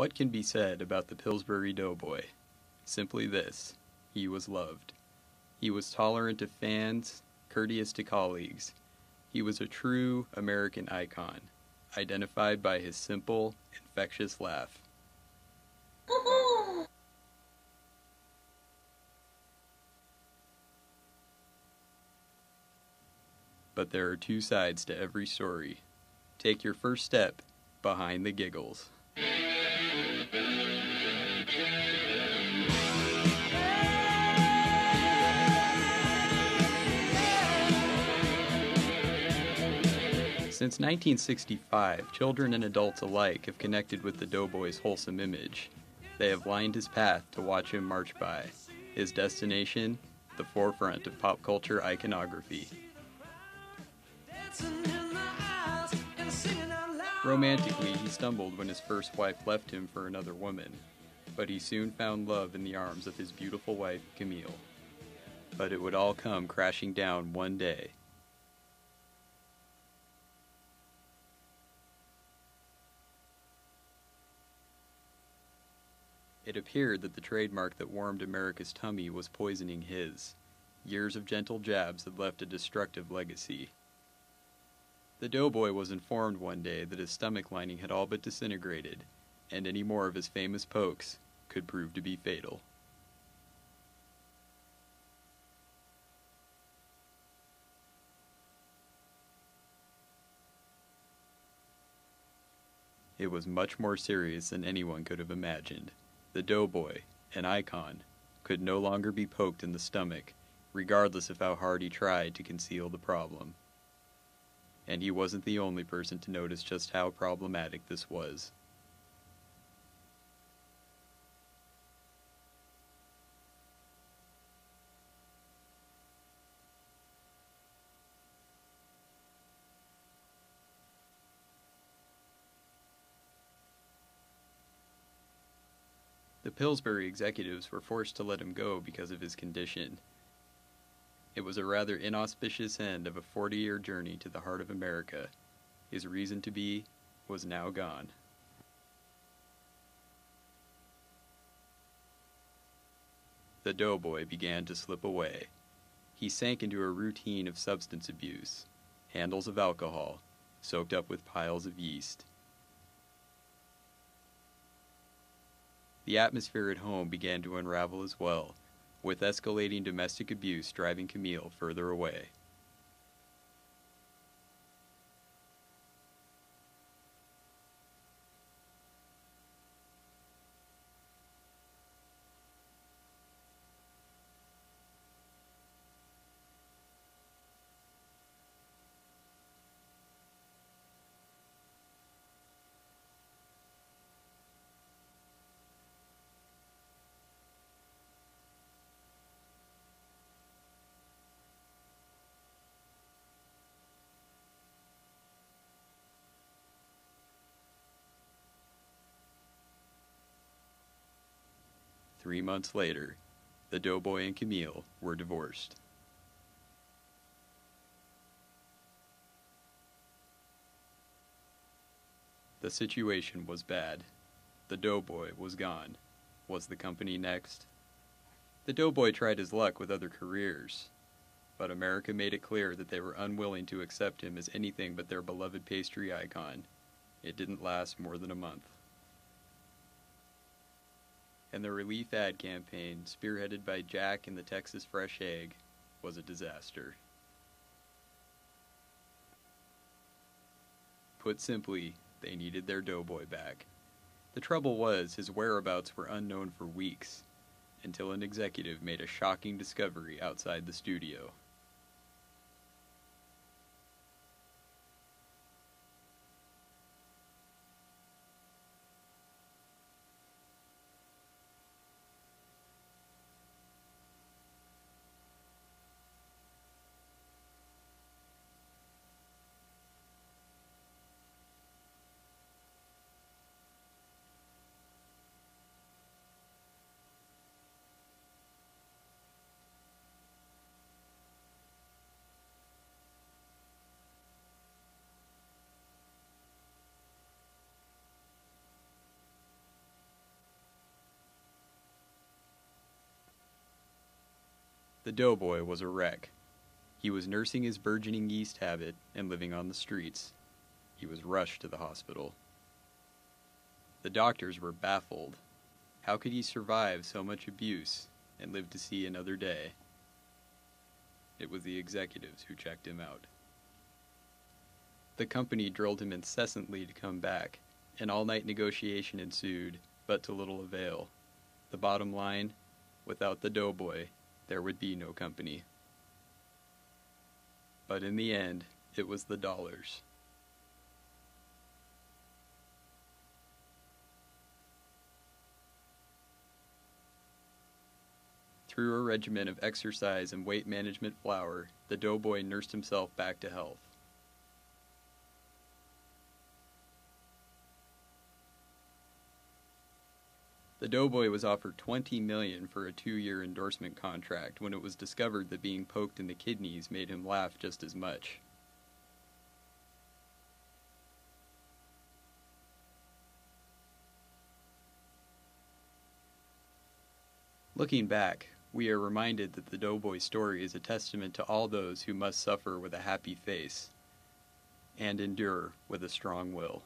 What can be said about the Pillsbury Doughboy? Simply this: he was loved. He was tolerant of fans, courteous to colleagues. He was a true American icon, identified by his simple, infectious laugh. But there are two sides to every story. Take your first step behind the Giggles. Since 1965, children and adults alike have connected with the Doughboy's wholesome image. They have lined his path to watch him march by. His destination, the forefront of pop culture iconography. Romantically, he stumbled when his first wife left him for another woman, but he soon found love in the arms of his beautiful wife, Camille. But it would all come crashing down one day. It appeared that the trademark that warmed America's tummy was poisoning his. Years of gentle jabs had left a destructive legacy. The Doughboy was informed one day that his stomach lining had all but disintegrated, and any more of his famous pokes could prove to be fatal. It was much more serious than anyone could have imagined. The Doughboy, an icon, could no longer be poked in the stomach, regardless of how hard he tried to conceal the problem. And he wasn't the only person to notice just how problematic this was. The Pillsbury executives were forced to let him go because of his condition. It was a rather inauspicious end of a 40-year journey to the heart of America. His reason to be was now gone. The Doughboy began to slip away. He sank into a routine of substance abuse, handles of alcohol, soaked up with piles of yeast. The atmosphere at home began to unravel as well, with escalating domestic abuse driving Camille further away. Three months later, the Doughboy and Camille were divorced. The situation was bad. The Doughboy was gone. Was the company next? The Doughboy tried his luck with other careers, but America made it clear that they were unwilling to accept him as anything but their beloved pastry icon. It didn't last more than a month. And the relief ad campaign, spearheaded by Jack and the Texas Fresh Egg, was a disaster. Put simply, they needed their Doughboy back. The trouble was, his whereabouts were unknown for weeks, until an executive made a shocking discovery outside the studio. The doughboy was a wreck. He was nursing his burgeoning yeast habit and living on the streets. He was rushed to the hospital. The doctors were baffled. How could he survive so much abuse and live to see another day? It was the executives who checked him out. The company drilled him incessantly to come back. An all-night negotiation ensued, but to little avail. The bottom line, without the doughboy, there would be no company. But in the end, it was the dollars. Through a regimen of exercise and weight management flour, the doughboy nursed himself back to health. The doughboy was offered $20 million for a 2-year endorsement contract when it was discovered that being poked in the kidneys made him laugh just as much. Looking back, we are reminded that the doughboy story is a testament to all those who must suffer with a happy face and endure with a strong will.